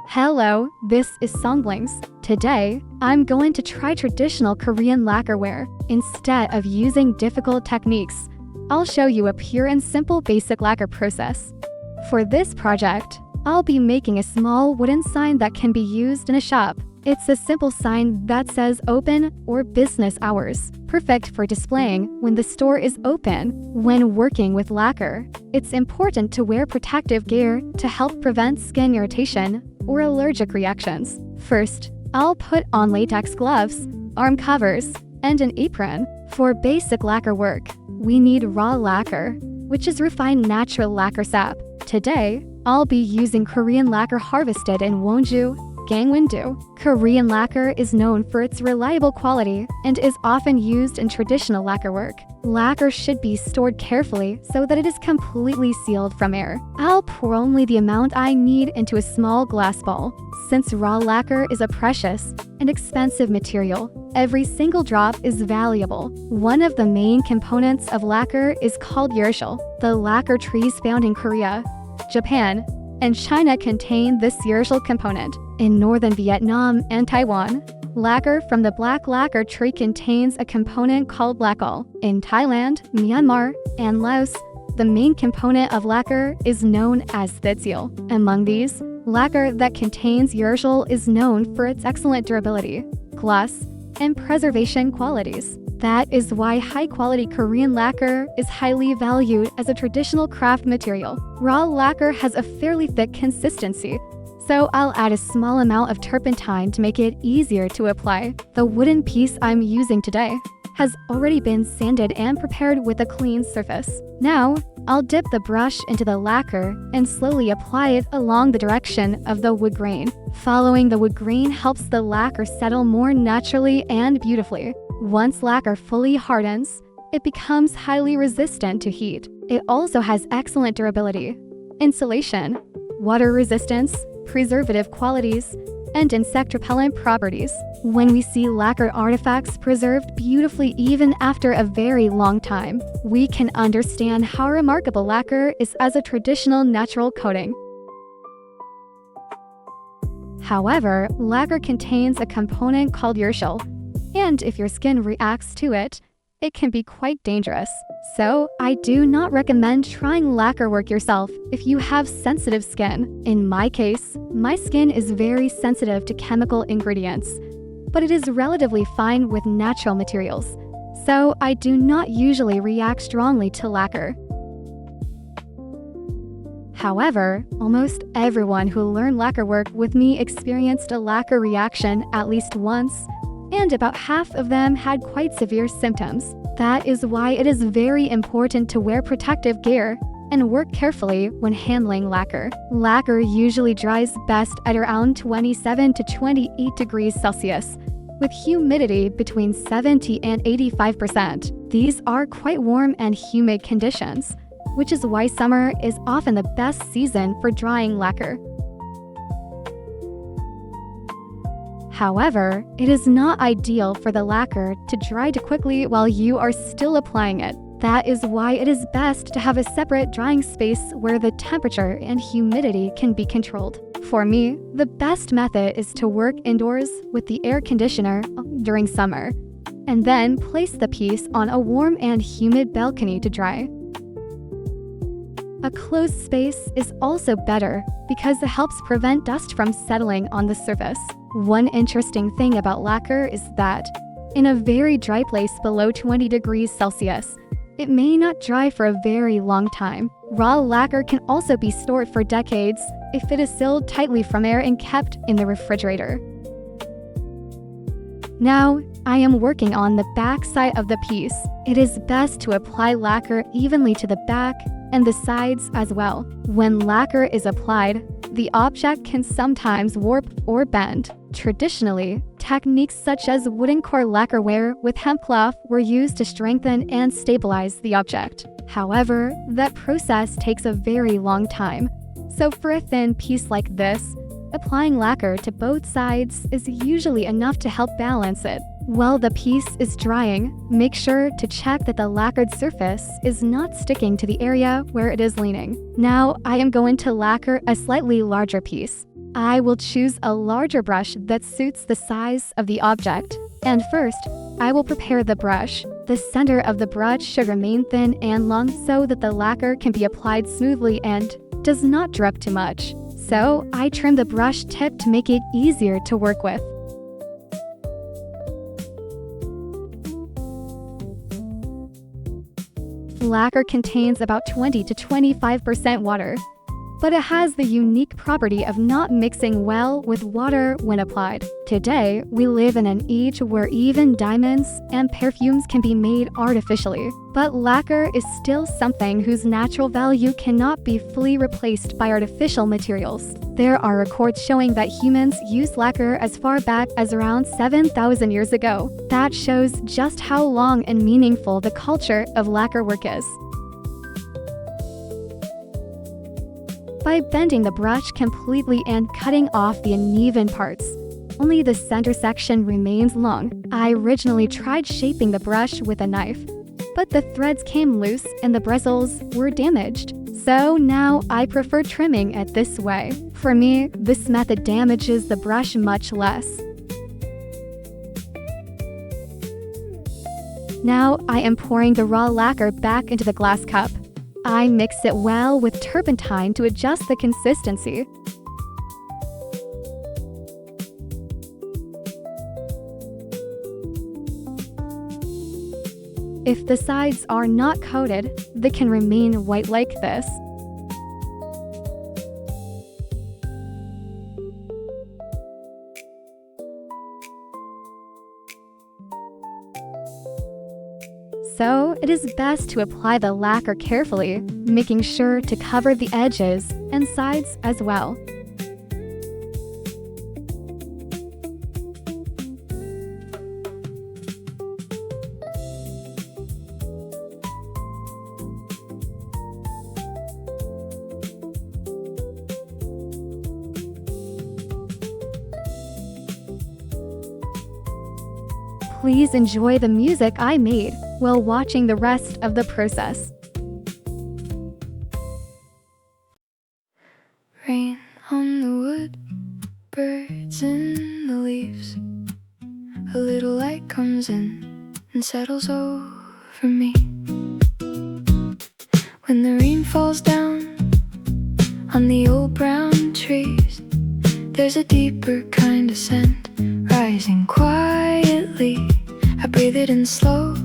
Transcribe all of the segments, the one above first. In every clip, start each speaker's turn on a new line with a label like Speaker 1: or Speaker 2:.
Speaker 1: Hello, this is Songblings. Today, I'm going to try traditional Korean lacquerware. Instead of using difficult techniques, I'll show you a pure and simple basic lacquer process. For this project, I'll be making a small wooden sign that can be used in a shop. It's a simple sign that says open or business hours, perfect for displaying when the store is open. When working with lacquer, it's important to wear protective gear to help prevent skin irritation or allergic reactions. First, I'll put on latex gloves, arm covers, and an apron. For basic lacquer work, we need raw lacquer, which is refined natural lacquer sap. Today, I'll be using Korean lacquer harvested in Wonju, Gangwon-do. Korean lacquer is known for its reliable quality and is often used in traditional lacquer work. Lacquer should be stored carefully so that it is completely sealed from air. I'll pour only the amount I need into a small glass bowl. Since raw lacquer is a precious and expensive material, every single drop is valuable. One of the main components of lacquer is called Ottchil. The lacquer trees found in Korea, Japan, and China contain this Ottchil component. In northern Vietnam and Taiwan, lacquer from the black lacquer tree contains a component called lacquer. In Thailand, Myanmar, and Laos, the main component of lacquer is known as thitsil. Among these, lacquer that contains Ottchil is known for its excellent durability, gloss, and preservation qualities. That is why high-quality Korean lacquer is highly valued as a traditional craft material. Raw lacquer has a fairly thick consistency, so I'll add a small amount of turpentine to make it easier to apply. The wooden piece I'm using today has already been sanded and prepared with a clean surface. Now, I'll dip the brush into the lacquer and slowly apply it along the direction of the wood grain. Following the wood grain helps the lacquer settle more naturally and beautifully. Once lacquer fully hardens, it becomes highly resistant to heat. It also has excellent durability, insulation, water resistance, preservative qualities, and insect-repellent properties. When we see lacquer artifacts preserved beautifully even after a very long time, we can understand how remarkable lacquer is as a traditional natural coating. However, lacquer contains a component called Ottchil, and if your skin reacts to it, it can be quite dangerous. So, I do not recommend trying lacquer work yourself if you have sensitive skin. In my case, my skin is very sensitive to chemical ingredients, but it is relatively fine with natural materials, so I do not usually react strongly to lacquer. However, almost everyone who learned lacquer work with me experienced a lacquer reaction at least once, and about half of them had quite severe symptoms. That is why it is very important to wear protective gear and work carefully when handling lacquer. Lacquer usually dries best at around 27 to 28 degrees Celsius, with humidity between 70 and 85%. These are quite warm and humid conditions, which is why summer is often the best season for drying lacquer. However, it is not ideal for the lacquer to dry too quickly while you are still applying it. That is why it is best to have a separate drying space where the temperature and humidity can be controlled. For me, the best method is to work indoors with the air conditioner during summer, and then place the piece on a warm and humid balcony to dry. A closed space is also better because it helps prevent dust from settling on the surface. One interesting thing about lacquer is that, in a very dry place below 20 degrees Celsius, it may not dry for a very long time. Raw lacquer can also be stored for decades if it is sealed tightly from air and kept in the refrigerator. Now, I am working on the back side of the piece. It is best to apply lacquer evenly to the back and the sides as well. When lacquer is applied, the object can sometimes warp or bend. Traditionally, techniques such as wooden core lacquerware with hemp cloth were used to strengthen and stabilize the object. However, that process takes a very long time. So for a thin piece like this, applying lacquer to both sides is usually enough to help balance it. While the piece is drying, make sure to check that the lacquered surface is not sticking to the area where it is leaning. Now, I am going to lacquer a slightly larger piece. I will choose a larger brush that suits the size of the object. And first, I will prepare the brush. The center of the brush should remain thin and long so that the lacquer can be applied smoothly and does not drip too much. So, I trim the brush tip to make it easier to work with. Lacquer contains about 20 to 25% water, but it has the unique property of not mixing well with water when applied. Today, we live in an age where even diamonds and perfumes can be made artificially, but lacquer is still something whose natural value cannot be fully replaced by artificial materials. There are records showing that humans used lacquer as far back as around 7,000 years ago. That shows just how long and meaningful the culture of lacquer work is. By bending the brush completely and cutting off the uneven parts, only the center section remains long. I originally tried shaping the brush with a knife, but the threads came loose and the bristles were damaged. So now I prefer trimming it this way. For me, this method damages the brush much less. Now I am pouring the raw lacquer back into the glass cup. I mix it well with turpentine to adjust the consistency. If the sides are not coated, they can remain white like this. So, it is best to apply the lacquer carefully, making sure to cover the edges and sides as well. Please enjoy the music I made while watching the rest of the process.
Speaker 2: Rain on the wood, birds in the leaves. A little light comes in and settles over me. When the rain falls down on the old brown trees, there's a deeper kind of scent rising quietly. I breathe it in slow,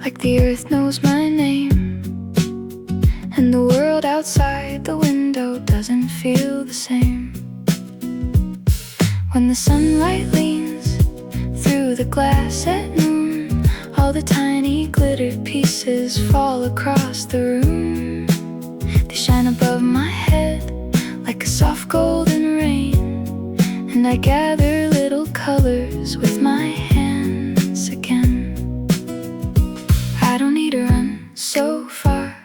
Speaker 2: like the earth knows my name. And the world outside the window doesn't feel the same. When the sunlight leans through the glass at noon, all the tiny glittered pieces fall across the room. They shine above my head like a soft golden rain, and I gather little colors with my hands again. I don't need to run so far,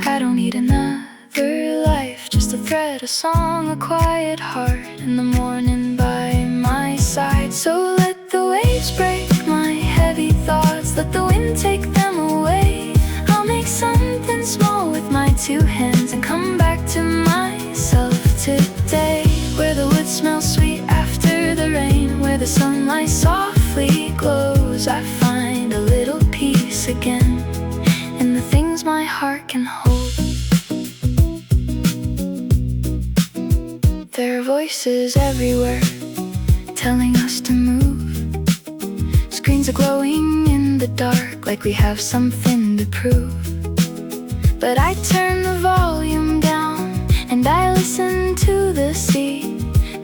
Speaker 2: I don't need another life, just a thread, a song, a quiet heart in the morning by my side. So let the waves break my heavy thoughts, let the wind take them away. I'll make something small with my two hands and come back to myself today. Where the wood smells sweet after the rain, where the sunlight softly glows, I find a little peace again in the things my heart can hold. There are voices everywhere telling us to move. Screens are glowing in the dark like we have something to prove. But I turn the volume down and I listen to the sea.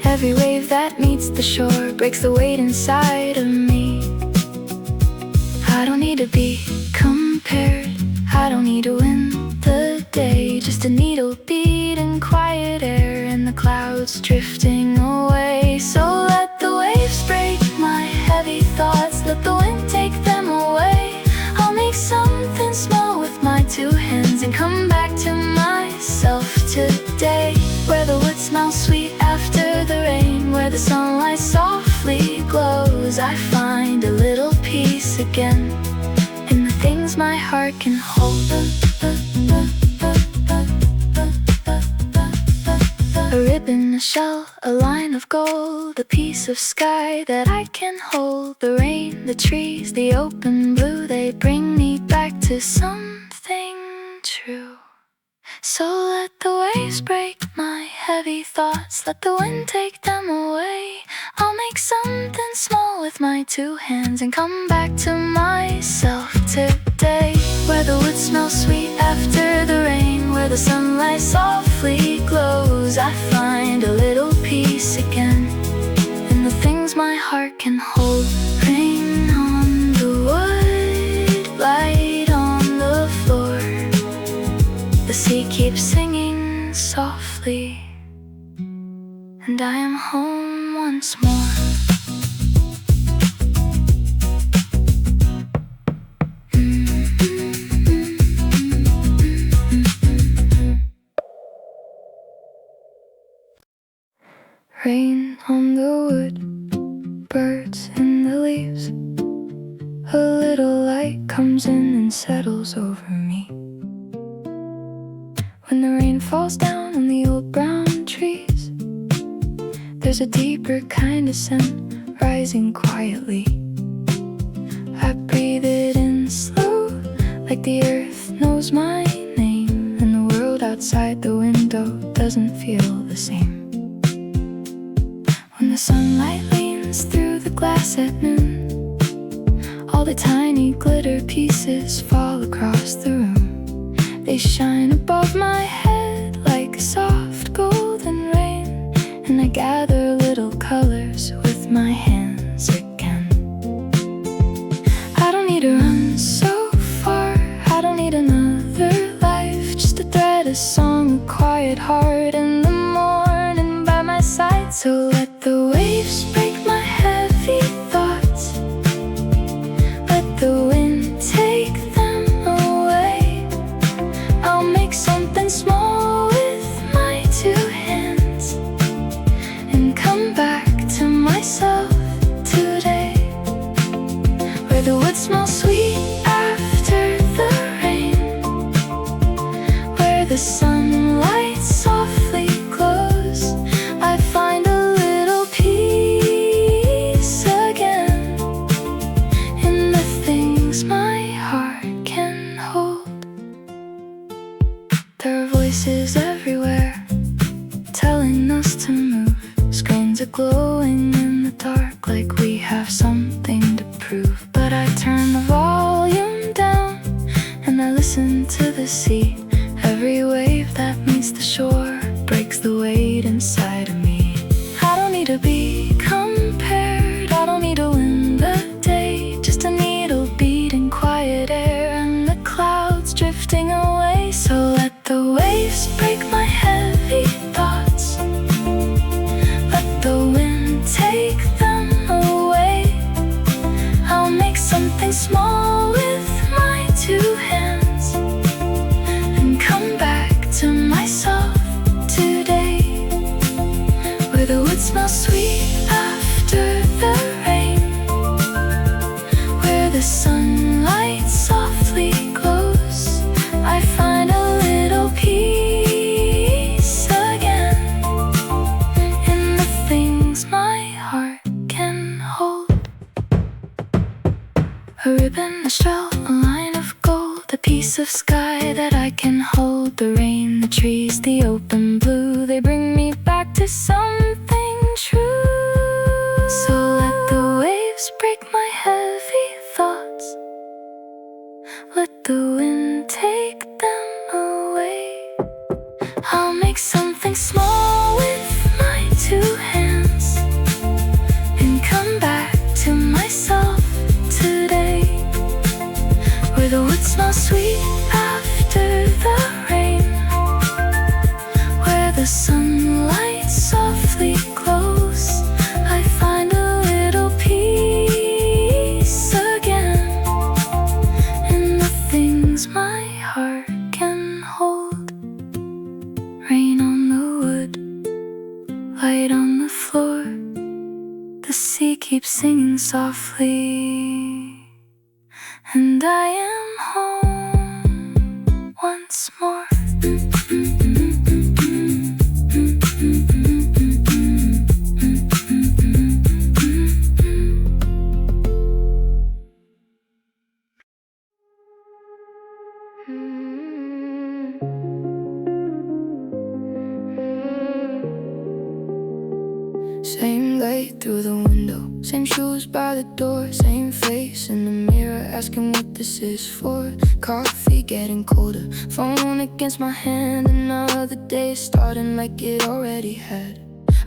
Speaker 2: Every wave that meets the shore breaks the weight inside of me. I don't need to be compared, I don't need to win the day, just a needle beat and quiet air and the clouds drifting away. So let the waves break my heavy thoughts, let the wind take them away. I'll make something small with my two hands and come back to myself today. Where the wood smells sweet after the rain, where the sunlight softly glows, I find a little peace again in the things my heart can hold. A ribbon a shell, a line of gold, a piece of sky that I can hold. The rain, the trees, the open blue, they bring me back to something true. So let the waves break my heavy thoughts, let the wind take them away. I'll make something small with my two hands and come back to myself today. Where the wood smells sweet after the rain, where the sunlight softly glows, I find a little peace again in the things my heart can hold. Rain on the wood, light on the floor. The sea keeps singing softly, and I am home once more. Rain on the wood, birds in the leaves. A little light comes in and settles over me. When the rain falls down on the old brown trees, there's a deeper kind of scent rising quietly. I breathe it in slow, like the earth knows my name, and the world outside the window doesn't feel the same. When the sunlight leans through the glass at noon, all the tiny glitter pieces fall across the room. They shine above my head like a soft golden rain, and I gather little colors with my hands again. I don't need to run so far, I don't need another life, just a thread, a song, a quiet heart in the morning by my side. So let the waves break my heavy thoughts, let the wind take them away. I'll make something small with my two hands and come back to myself today. Where the wood smells sweet after the rain, where the sunlight softly glows, I find a little peace again in the things my heart can hold. There are voices everywhere telling us to move. Screens are glowing in the dark like we have something to prove. But I turn the volume down and I listen to the sea. Every wave that meets the shore breaks the weight inside of me. I don't need to be compared, I don't need to win the day, just a needle beating quiet air and the clouds drifting away. So let the waves break my heavy thoughts, let the wind take them away. I'll make something small with my two hands and come back to myself today. Where the wood smells sweet after the rain, where the sunlight softly glows, I find a little peace again in the things my heart can hold. A ribbon, a straw, a line of gold, a piece of sky that I can hold. The rain, the trees, the open blue, they bring me back to something true. So let the waves break my heavy thoughts, let the wind take them away. I'll make something small with my two hands and come back to myself today. Where the wood smells sweet after the rain, where the sunlight softly glows, I find a little peace again in the things my heart can hold. Rain on the wood, light on the floor. The sea keeps singing softly, and I am home once more. Same light through the window, same shoes by the door, same face in the mirror asking what this is for. Coffee getting colder, phone against my hand. Another day starting like it already had.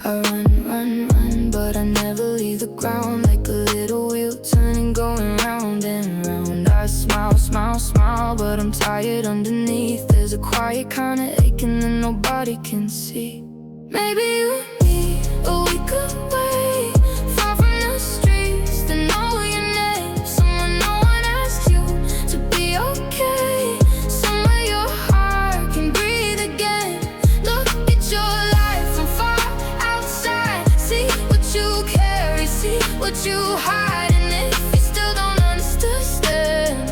Speaker 2: I run, but I never leave the ground. Like a little wheel turning, going round and round. I smile, but I'm tired underneath. There's a quiet kind of aching that nobody can see. Maybe you need a week away, far from the streets, to know your name. Someone no one asked you to be okay. Somewhere your heart can breathe again. Look at your life from far outside. See what you carry, see what you hide. And if you still don't understand,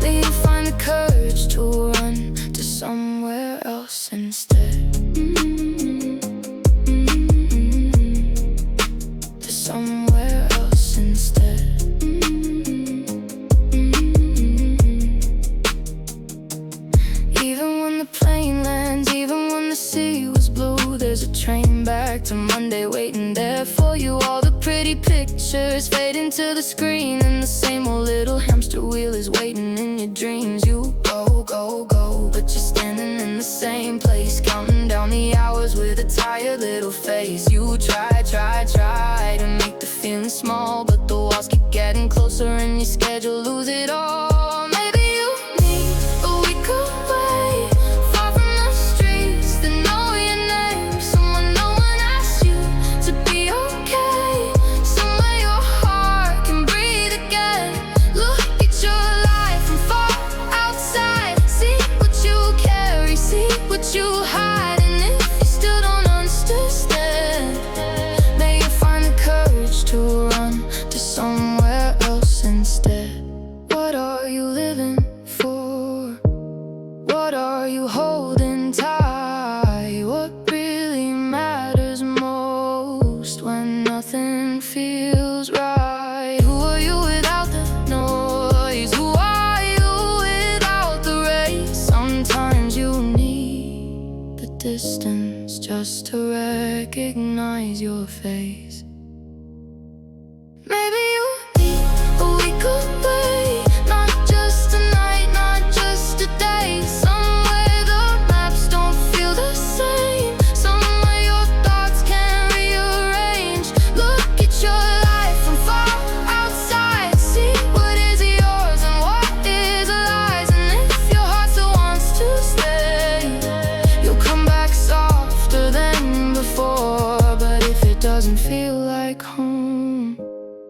Speaker 2: then you find the courage to run to somewhere else instead. Somewhere else instead. Even when the plane lands, even when the sea was blue, there's a train back to Monday waiting there for you. All the pretty pictures fade into the screen, and the same old little hamster wheel is waiting in your dreams. You go, but you're standing in the same place, counting down the hours with a tired little face. You try to make the feeling small, but the walls keep getting closer and you're scared you'll lose it all. Maybe you need a week away, far from the streets, to know your name. Someone no one asked you to be okay. Somewhere your heart can breathe again. Look at your life from far outside. See what you carry, see what you hide. And if you still don't understand, may you find the courage to run to somewhere else instead. What are you living for? What are you holding tight? What really matters most when nothing feels right? Who are you without the noise? Who are you without the race? Sometimes you need the distance just to recognize your face. Maybe you need a week away, not just a night, not just a day. Somewhere the maps don't feel the same, somewhere your thoughts can rearrange. Look at your life from far outside. See what is yours and what is lies. And if your heart still wants to stay, you'll come back softer than before. But if it doesn't feel like home,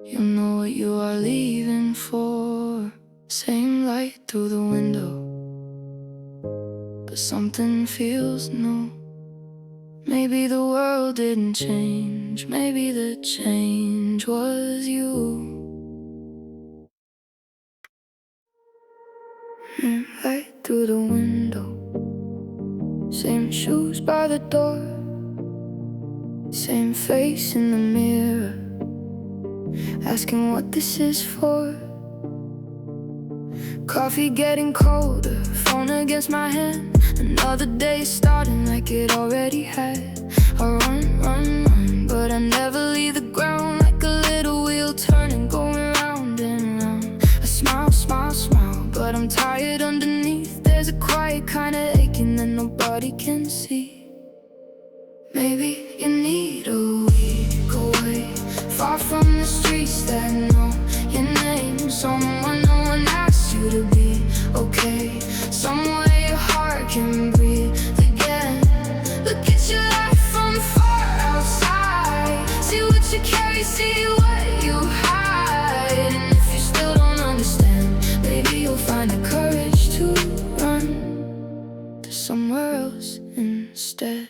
Speaker 2: you know what you are leaving for. Same light through the window, but something feels new. Maybe the world didn't change, maybe the change was you. Light through the window, same shoes by the door, same face in the mirror asking what this is for. Coffee getting colder, phone against my hand. Another day starting like it already had. I run, but I never leave the ground. Like a little wheel turning, going round and round. I smile, but I'm tired underneath. There's a quiet kind of aching that nobody can see. Maybe you need a week away, far from the streets that know your name. Someone no one asked you to be okay. Somewhere your heart can breathe again. Look at your life from far outside. See what you carry, see what you hide. And if you still don't understand, maybe you'll find the courage to run to somewhere else instead.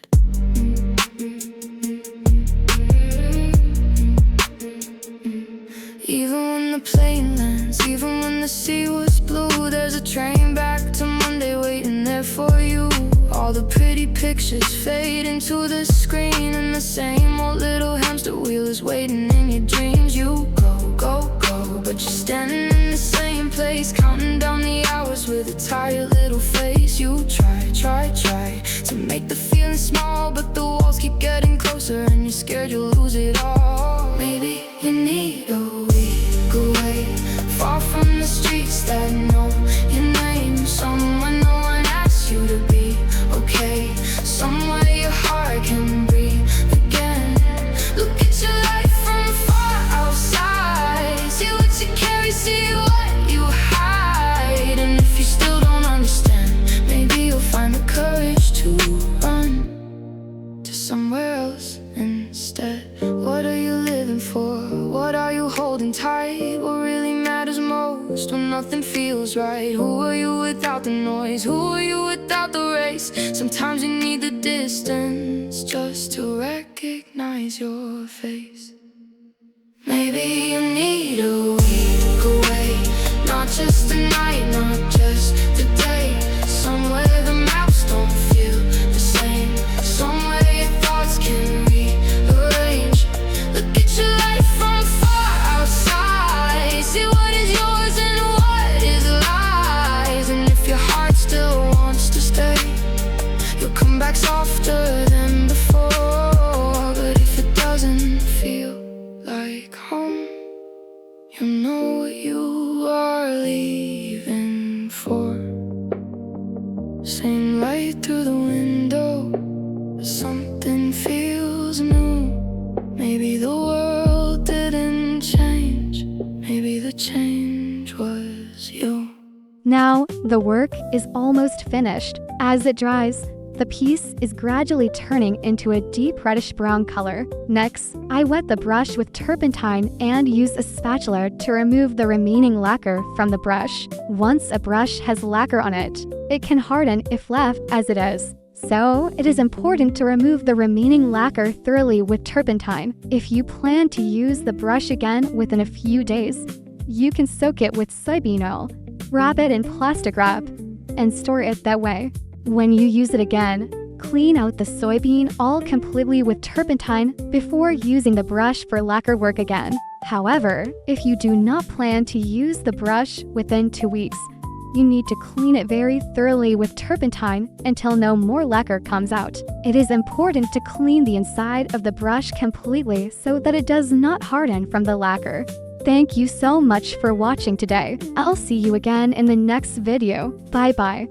Speaker 2: Even when the plane lands, even when the sea was blue, there's a train back to Monday waiting there for you. All the pretty pictures fade into the screen, and the same old little hamster wheel is waiting in your dreams. You go, but you're standing in the same place, counting down the hours with a tired little face. You try to Make the feeling small, but the walls keep getting closer, and you're scared you'll lose it all. Maybe you need a week away, far from the streets that know your name. Somewhere no one asks you to be okay, somewhere your heart can breathe again. Look at your life from far outside, see what you carry, see what you hide. And if you still don't understand, maybe you'll find the courage to run to somewhere else instead. What are you living for? What are you holding tight? What really matters most when nothing feels right? Who are you without the noise? Who are you without the race? Sometimes you need the distance just to recognize your face. Maybe you need a week away, not just a night, not just today. Somewhere the maps don't feel the same, somewhere your thoughts can rearrange. Look at your life from far outside, see what is yours and what is lies. And if your heart still wants to stay, you'll come back softer than before. But if it doesn't feel like home, you know what you are leaving for. Same light through the window, but something feels new. Maybe the world didn't change, maybe the change was you.
Speaker 1: Now, the work is almost finished. As it dries, the piece is gradually turning into a deep reddish-brown color. Next, I wet the brush with turpentine and use a spatula to remove the remaining lacquer from the brush. Once a brush has lacquer on it, it can harden if left as it is. So, it is important to remove the remaining lacquer thoroughly with turpentine. If you plan to use the brush again within a few days, you can soak it with soybean oil, wrap it in plastic wrap, and store it that way. When you use it again, clean out the soybean oil completely with turpentine before using the brush for lacquer work again. However, if you do not plan to use the brush within 2 weeks, you need to clean it very thoroughly with turpentine until no more lacquer comes out. It is important to clean the inside of the brush completely so that it does not harden from the lacquer. Thank you so much for watching today. I'll see you again in the next video. Bye bye.